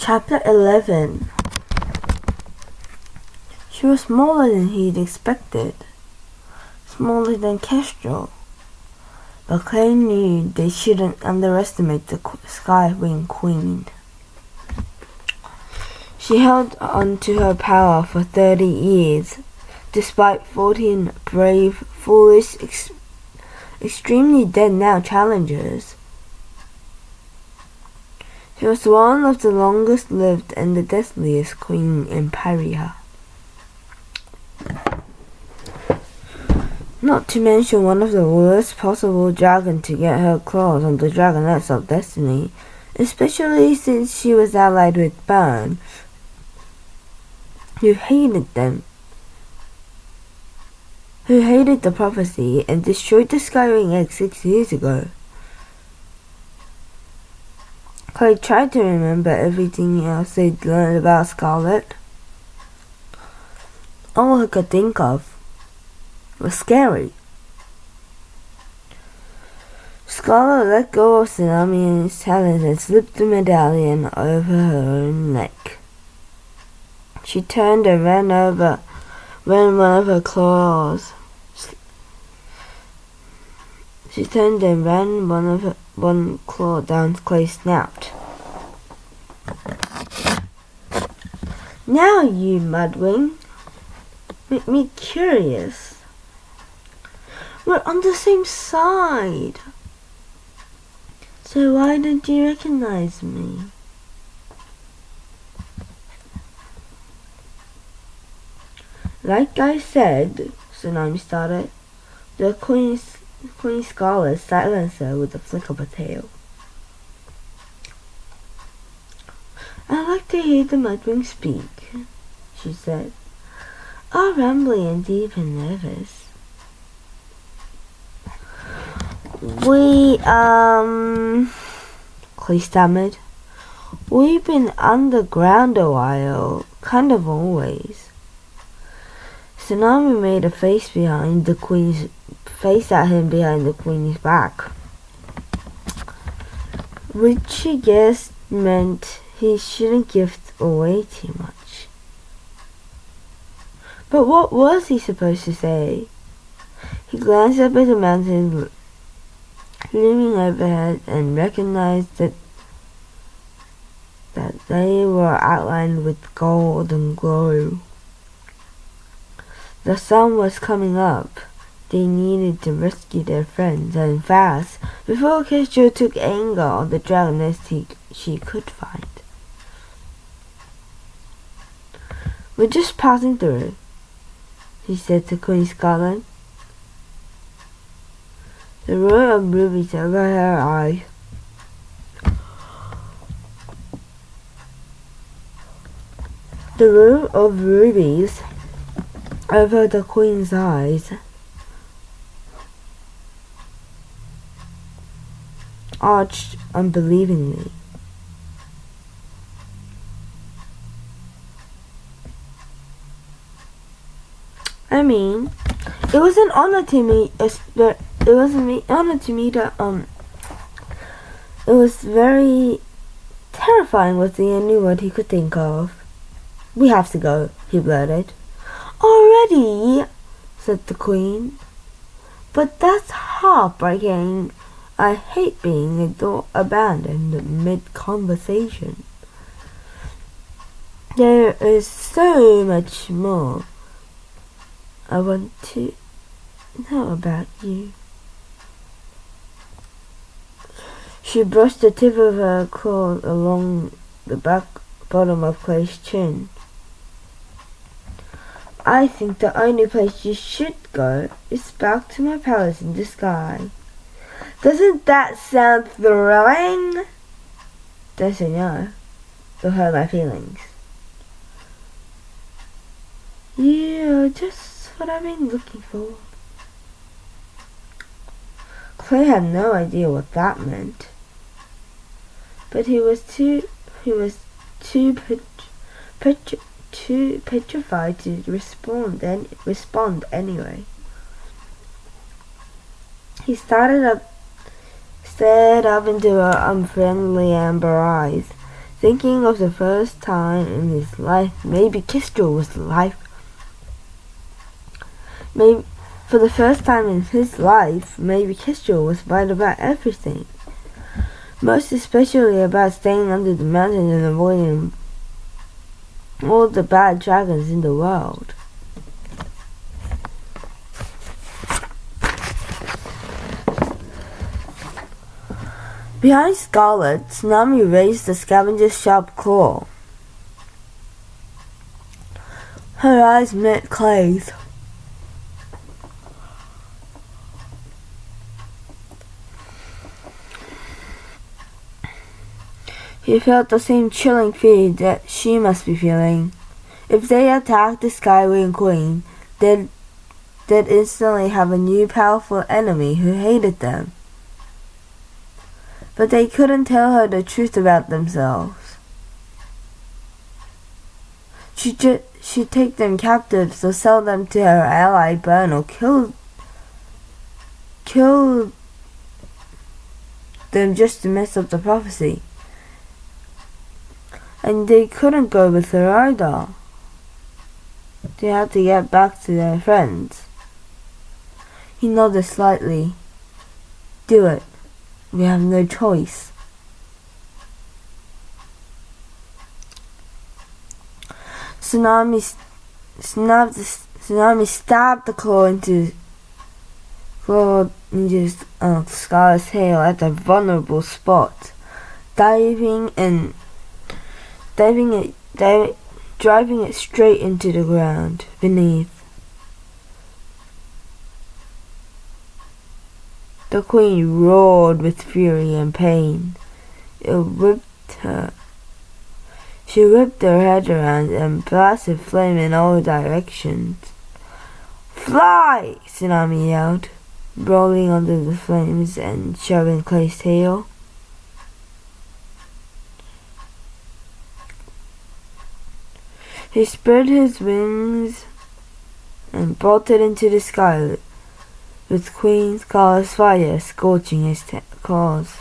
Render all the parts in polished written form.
Chapter 11. She was smaller than he'd expected, smaller than Kestrel, but Clay knew they shouldn't underestimate the Skywing Queen. She held on to her power for 30 years, despite 14 brave, foolish, extremely dead-now challengers. She was one of the longest-lived and the deadliest queen in Paria. Not to mention one of the worst possible dragon to get her claws on the dragonets of destiny, especially since she was allied with Burn, who hated them, who hated the prophecy and destroyed the Skywing egg 6 years ago. Clay tried to remember everything else they'd learned about Scarlet. All he could think of was scary. Scarlet let go of Tsunami and his talons and slipped the medallion over her own neck. She turned and ran one of her claws. She turned and ran one claw down Clay's snout. Now, you Mudwing, make me curious. We're on the same side. So why didn't you recognize me? Like I said, Tsunami started, the Queen Scarlet silenced her with a flick of a tail. I like to hear the Mudwing speak, she said, all rumbly and deep and nervous. Clay stammered. We've been underground a while, kind of always. Tsunami made a face at him behind the Queen's back, which she guessed meant he shouldn't give away too much. But what was he supposed to say? He glanced up at the mountains looming overhead and recognized that they were outlined with golden glow. The sun was coming up. They needed to rescue their friends, and fast, before Kestrel took anger on the dragoness she could find. We're just passing through, he said to Queen Scarlet. The row of rubies over her eye. The row of rubies over the Queen's eyes arched unbelievingly. I mean, it was an honor to meet. It was an honor to meet her. It was very terrifying. Was the only word he could think of. We have to go, he blurted. Already, said the Queen. But that's heartbreaking. I hate being abandoned mid-conversation. There is so much more I want to know about you. She brushed the tip of her claw along the bottom of Clay's chin. I think the only place you should go is back to my palace in the sky. Doesn't that sound thrilling? Don't you know? You'll hurt my feelings. You're just what I've been looking for. Clay had no idea what that meant, but he was too petrified to respond anyway. He stared up into her unfriendly amber eyes, Thinking of the first time in his life, maybe Kestrel was alive. Maybe for the first time in his life, maybe Kestrel was right about everything. Most especially about staying under the mountain and avoiding all the bad dragons in the world. Behind Scarlet, Tsunami raised the scavenger's sharp claw. Her eyes met Clay's. He felt the same chilling fear that she must be feeling. If they attacked the Skywing Queen, they'd instantly have a new powerful enemy who hated them. But they couldn't tell her the truth about themselves. She'd take them captives or sell them to her ally Burn or kill them just to mess up the prophecy. And they couldn't go with her either. They had to get back to their friends. He nodded slightly. Do it. We have no choice. Tsunami stabbed the claw into Scarlet's tail at a vulnerable spot, driving it straight into the ground beneath. The queen roared with fury and pain. It whipped her. She whipped her head around and blasted flame in all directions. Fly! Tsunami yelled, rolling under the flames and shoving Clay's tail. He spread his wings and bolted into the sky, with Queen Scarlet's fire scorching his claws.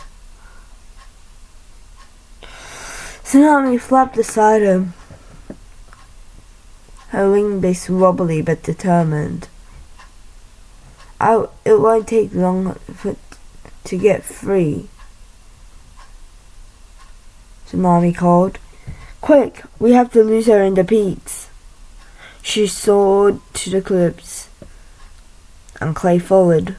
Tsunami flapped beside him, her wing base wobbly but determined. It won't take long to get free, Tsunami called. Quick, we have to lose her in the peaks. She soared to the cliffs, and Clay followed.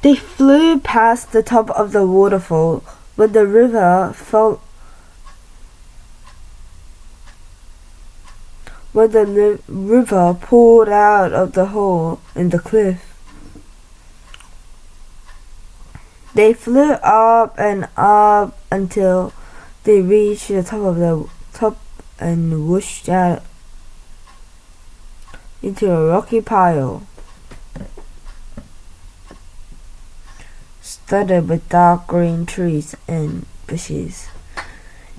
They flew past the top of the waterfall, where the river poured out of the hole in the cliff. They flew up and up until they reached the top and whooshed out into a rocky pile, studded with dark green trees and bushes.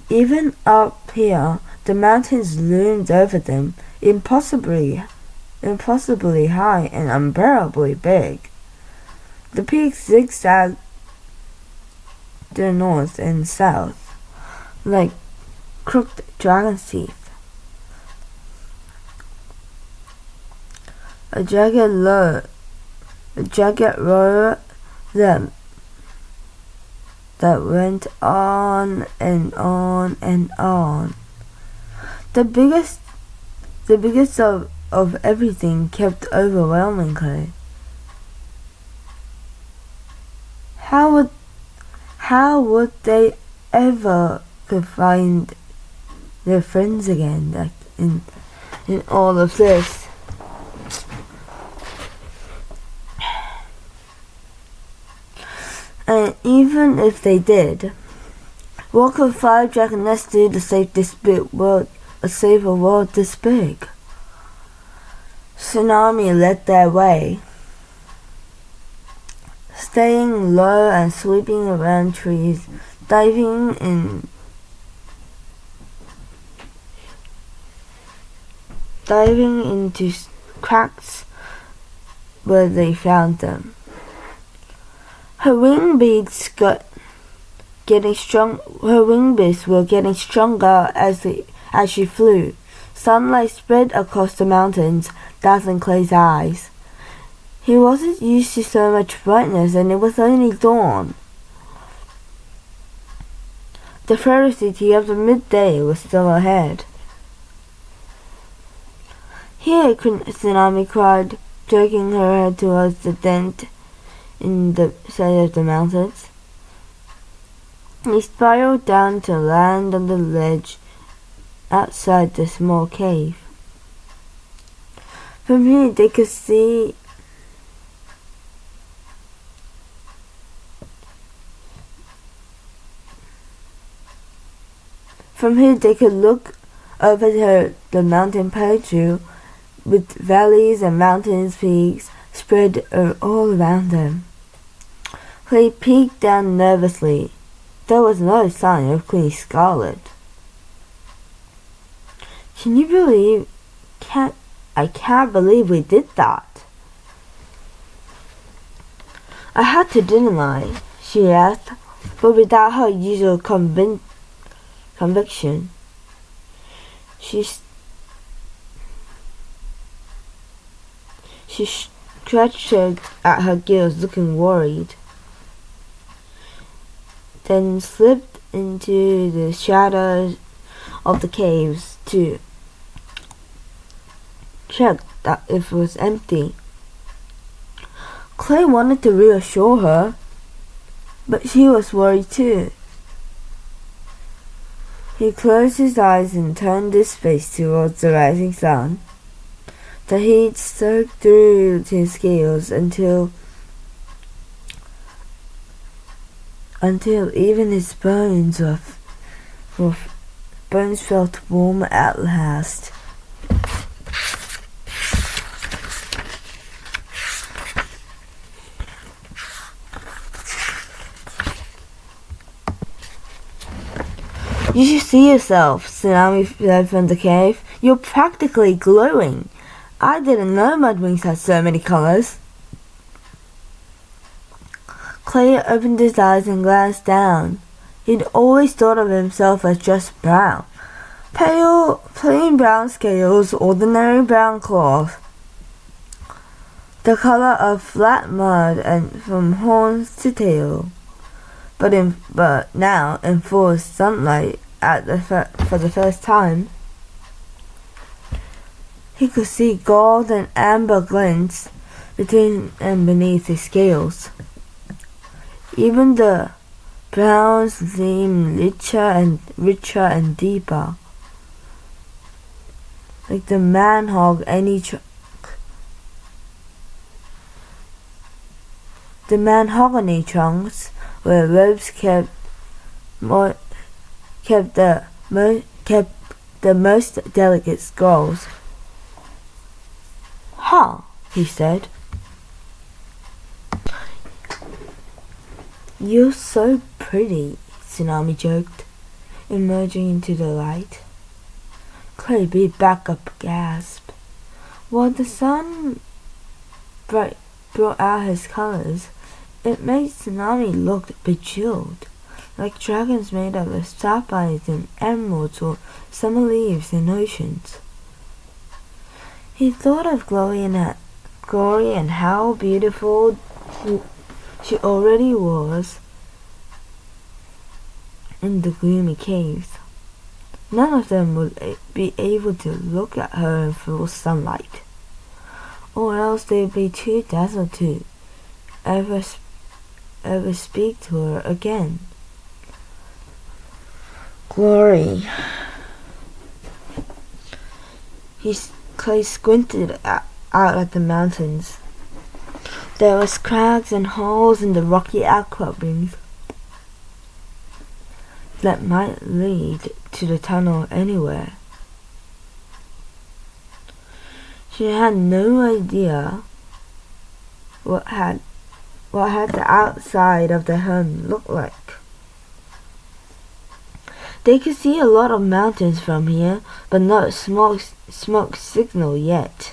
Even up here, the mountains loomed over them, impossibly high and unbearably big. The peaks zigzagged to the north and south, like crooked dragon's teeth. A jagged row that went on and on and on. The biggest of everything kept overwhelming Clay. How would they ever could find their friends again, like in all of this? And even if they did, what could 5 Dragonets do to save save a world this big? Tsunami led their way, staying low and sweeping around trees, diving into cracks where they found them. Her wing beats got getting strong. Her wing beats were getting stronger as she flew. Sunlight spread across the mountains, dazzling Clay's eyes. He wasn't used to so much brightness, and it was only dawn. The fairy city of the midday was still ahead. "Here," Tsunami cried, jerking her head towards the dent in the side of the mountains. He spiraled down to land on the ledge outside the small cave. From here they could see look over the mountain plateau with valleys and mountain peaks spread all around them. Clay peeked down nervously. There was no sign of Queen Scarlet. I can't believe we did that." "I had to, didn't I?" she asked, but without her usual conviction. She scratched at her gills, looking worried, then slipped into the shadows of the caves to check that it was empty. Clay wanted to reassure her, but she was worried too. He closed his eyes and turned his face towards the rising sun. The heat soaked through his scales until even his bones felt warm at last. "You should see yourself," Tsunami said from the cave. "You're practically glowing. I didn't know mudwings had so many colors." Clay opened his eyes and glanced down. He'd always thought of himself as just brown. Pale, plain brown scales, ordinary brown cloth. The color of flat mud and from horns to tail. But now, in full sunlight for the first time, he could see gold and amber glints between and beneath his scales. Even the browns seemed richer and deeper, like the mahogany trunks where robes kept the most delicate scrolls. "Huh," he said. "You're so pretty," Tsunami joked, emerging into the light. Clay beat back a gasp. While the sun brought out his colors, it made Tsunami look bejeweled, like dragons made out of sapphires and emeralds or summer leaves and oceans. He thought of Glory and how beautiful she already was in the gloomy caves. None of them would be able to look at her in full sunlight, or else they'd be too dazzled to ever speak to her again. Glory. Clay squinted out at the mountains. There was crags and holes in the rocky outcroppings that might lead to the tunnel anywhere. She had no idea what had the outside of the home looked like. They could see a lot of mountains from here, but no smoke signal yet.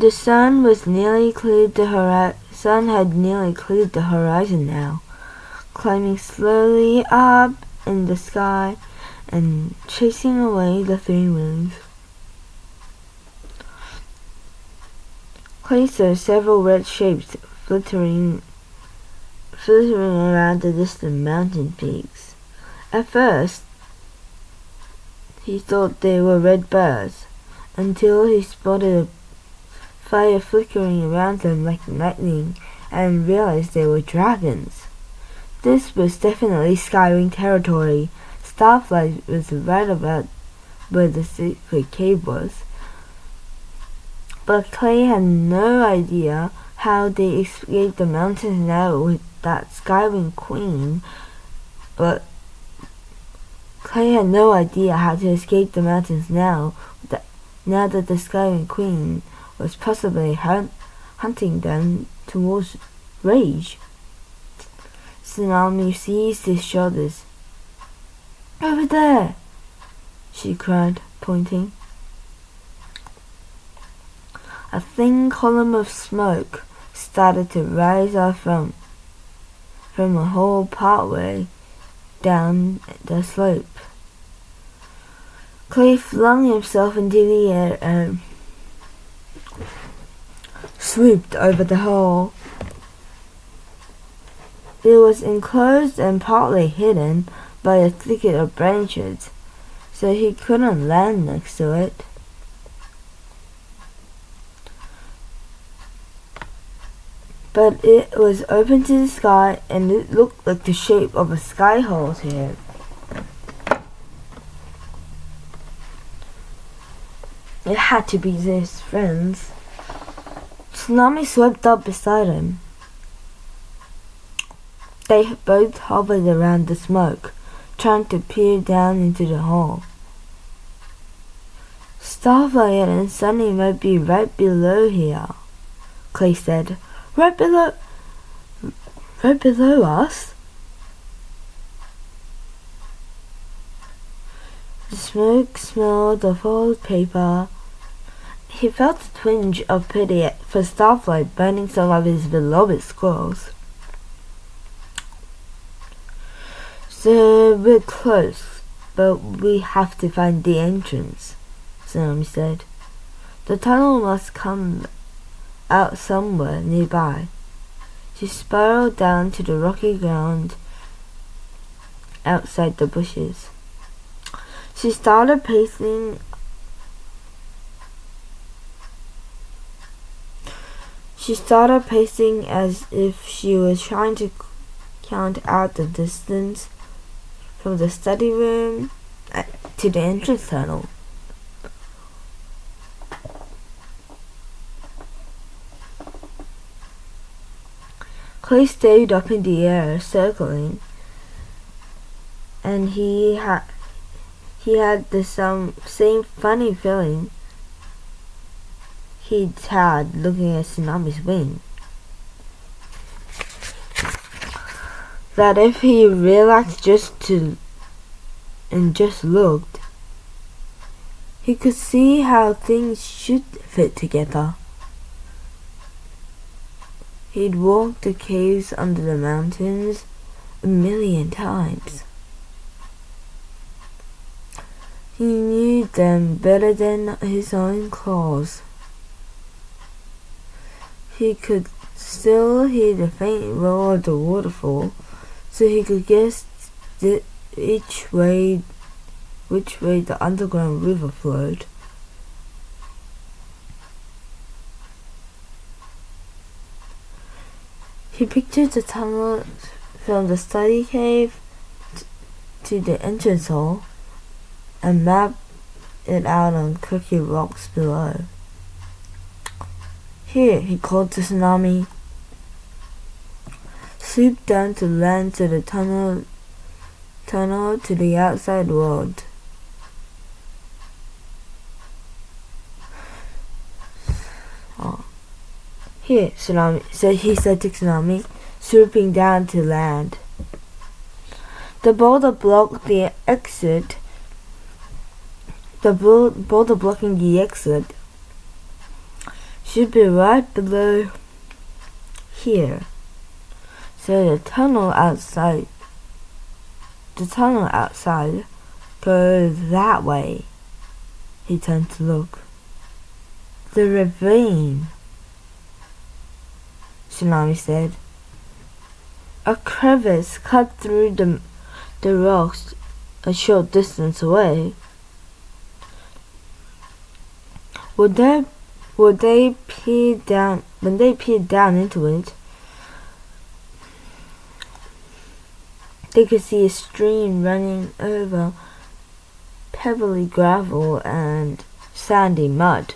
The sun had nearly cleared the horizon now, climbing slowly up in the sky and chasing away the 3 moons. Clay saw several red shapes flittering around the distant mountain peaks. At first, he thought they were red birds, until he spotted a fire flickering around them like lightning and realized they were dragons. This was definitely Skywing territory. Starflight was right about where the secret cave was. But Clay had no idea how they escaped the mountains now with that Skywing Queen. But Clay had no idea how to escape the mountains now that the Skywing Queen was possibly hunting them towards Rage. Tsunami seized his shoulders. "Over there!" she cried, pointing. A thin column of smoke started to rise up from a hole partway down the slope. Clay flung himself into the air and swooped over the hole. It was enclosed and partly hidden by a thicket of branches, so he couldn't land next to it. But it was open to the sky, and it looked like the shape of a sky hole to him. It had to be his friends. Tsunami swept up beside him. They both hovered around the smoke, trying to peer down into the hole. Starflight and Sunny might be right below here, Clay said. Right below us? The smoke smelled of old paper. He felt a twinge of pity for Starflight burning some of his beloved squirrels. "So we're close, but we have to find the entrance," Tsunami said. "The tunnel must come out somewhere nearby." She spiraled down to the rocky ground outside the bushes. She started pacing as if she was trying to count out the distance from the study room to the entrance tunnel. Clay stayed up in the air, circling, and he had the same funny feeling he'd had looking at Tsunami's wing. That if he relaxed and just looked, he could see how things should fit together. He'd walked the caves under the mountains 1,000,000 times. He knew them better than his own claws. He could still hear the faint roar of the waterfall, so he could guess which way the underground river flowed. He pictured the tunnel from the study cave to the entrance hall and mapped it out on crooked rocks below. "Here," he called to Tsunami. "Swoop down to land to the tunnel to the outside world." "Here," he said to Tsunami, swooping down to land. The boulder blocked the exit. should be right below here. So the tunnel outside goes that way. He turned to look. The ravine, Tsunami said. A crevice cut through the rocks a short distance away. When they peered down into it, they could see a stream running over pebbly gravel and sandy mud.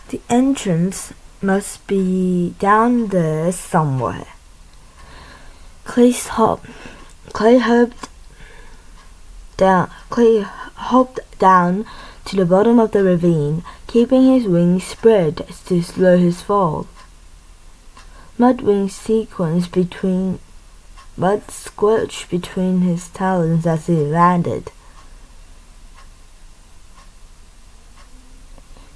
The entrance must be down there somewhere. Clay hopped down to the bottom of the ravine, keeping his wings spread to slow his fall. Mud squelched between his talons as he landed.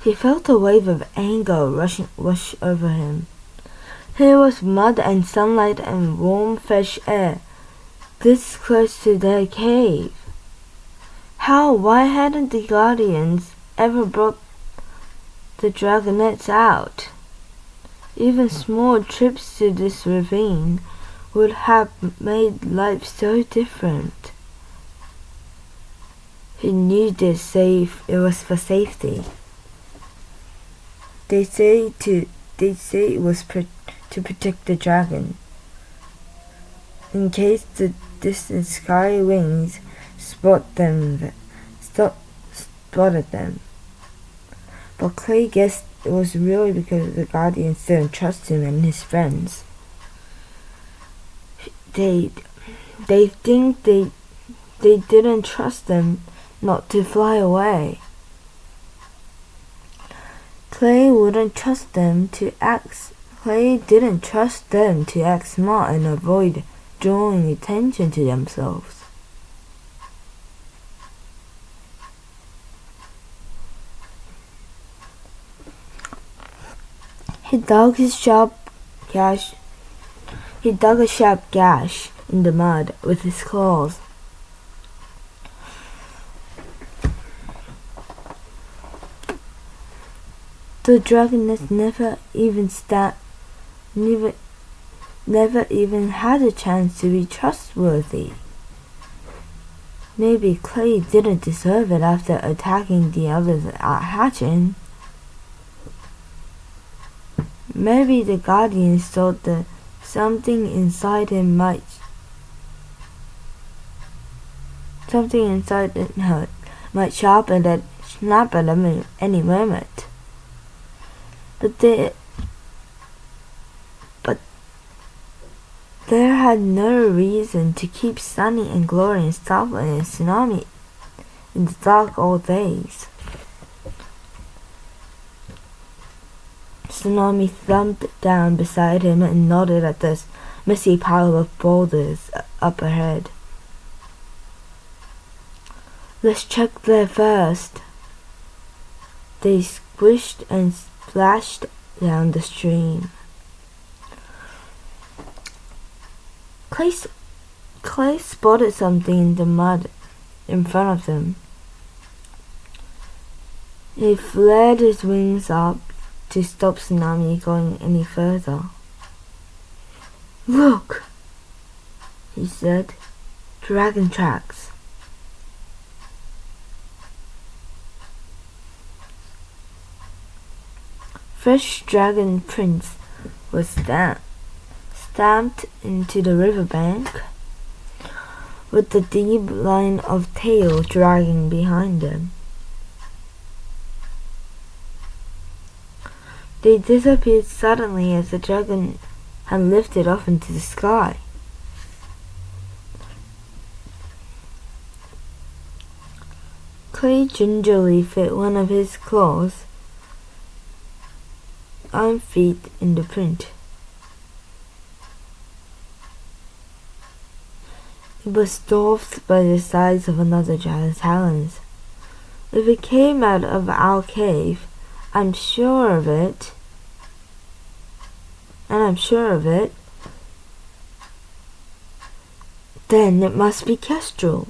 He felt a wave of anger rush over him. Here was mud and sunlight and warm, fresh air, this close to their cave. Why hadn't the Guardians ever brought the Dragonets out? Even small trips to this ravine would have made life so different. He knew it was for safety. They say it was to protect the dragon, in case the distant sky wings spotted them. But Clay guessed it was really because the Guardians didn't trust him and his friends. They think they didn't trust them not to fly away. Clay didn't trust them to act smart and avoid drawing attention to themselves. He dug a sharp gash in the mud with his claws. The Dragonets never even had a chance to be trustworthy. Maybe Clay didn't deserve it after attacking the others at Hatchin. Maybe the Guardians thought that something inside him might snap at him at any moment. But there had no reason to keep Sunny and Glory and Starflight and Tsunami in the dark all days. Tsunami thumped down beside him and nodded at the messy pile of boulders up ahead. Let's check there first. They squished and splashed down the stream. Clay spotted something in the mud in front of them. He flared his wings up to stop Tsunami going any further. Look, he said. Dragon tracks. Fresh dragon prints was stamped into the riverbank, with the deep line of tail dragging behind them. They disappeared suddenly as the and lifted off into the sky. Clay gingerly fit one of his claws and feet in the print. It was dwarfed by the size of another dragon's talons. If it came out of our cave, I'm sure of it, then it must be Kestrel.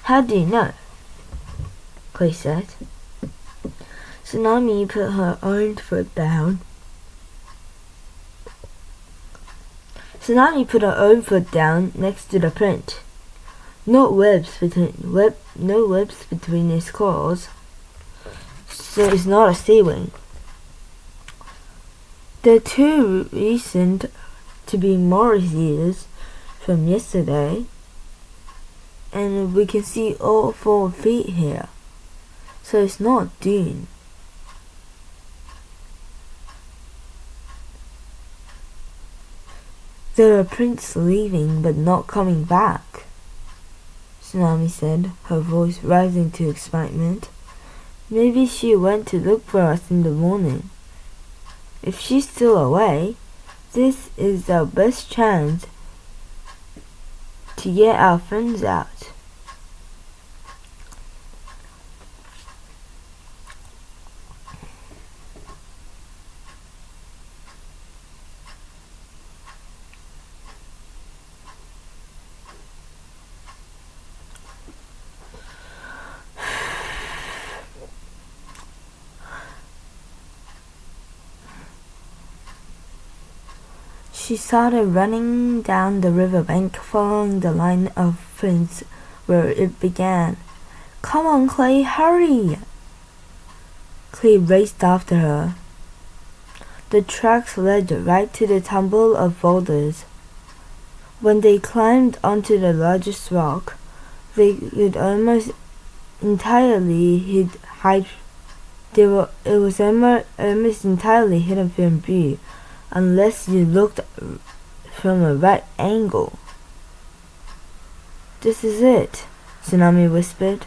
How do you know? Clay said. Tsunami put her own foot down. Next to the print. No webs between his claws, so it's not a sea wing. They're too recent to be Morris ears from yesterday, and we can see all 4 feet here, so it's not Dune. There are prints leaving but not coming back, Tsunami said, her voice rising to excitement. Maybe she went to look for us in the morning. If she's still away, this is our best chance to get our friends out. She started running down the riverbank, following the line of prints where it began. Come on, Clay, hurry! Clay raced after her. The tracks led right to the tumble of boulders. When they climbed onto the largest rock, they could almost entirely hide from view, unless you looked from a right angle. This is it, Tsunami whispered.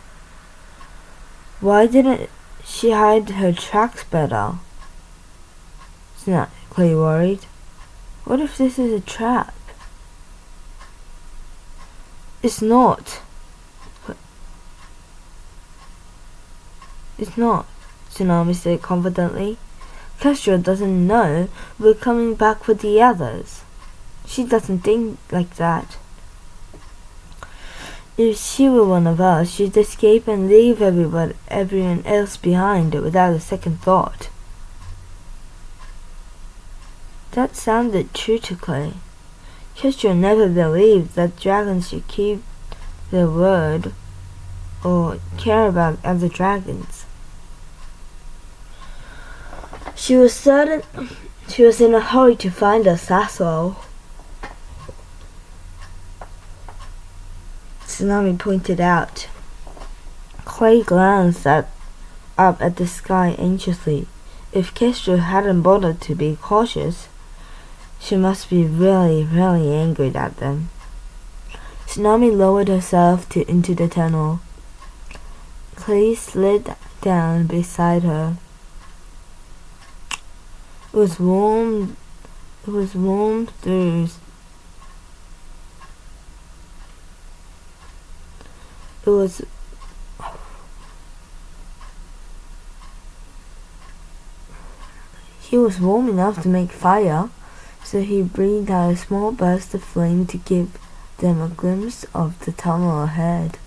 Why didn't she hide her tracks better? Clay worried. What if this is a trap? It's not, Tsunami said confidently. Kestrel doesn't know we're coming back with the others. She doesn't think like that. If she were one of us, she'd escape and leave everyone else behind without a second thought. That sounded true to Clay. Kestrel never believed that dragons should keep their word or care about other dragons. She was certain she was in a hurry to find us, that's all. Tsunami pointed out. Clay glanced up at the sky anxiously. If Kestrel hadn't bothered to be cautious, she must be really, really angry at them. Tsunami lowered herself into the tunnel. Clay slid down beside her. It was warm through. He was warm enough to make fire, so he breathed out a small burst of flame to give them a glimpse of the tunnel ahead.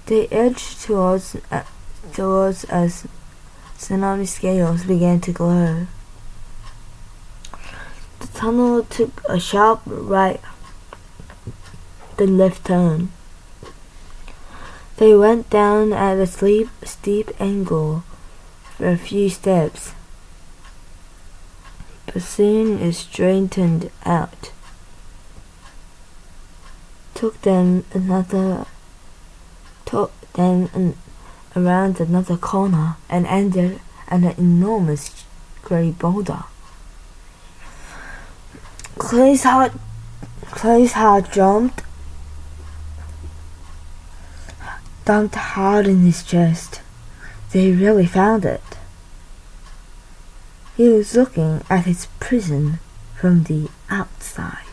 They edged towards as Tsunami's scales began to glow. The tunnel took a sharp right, then left turn. They went down at a steep angle for a few steps, but soon it straightened out. Took them around another corner and ended at an enormous great boulder. Clay's heart thumped hard in his chest. They really found it. He was looking at his prison from the outside.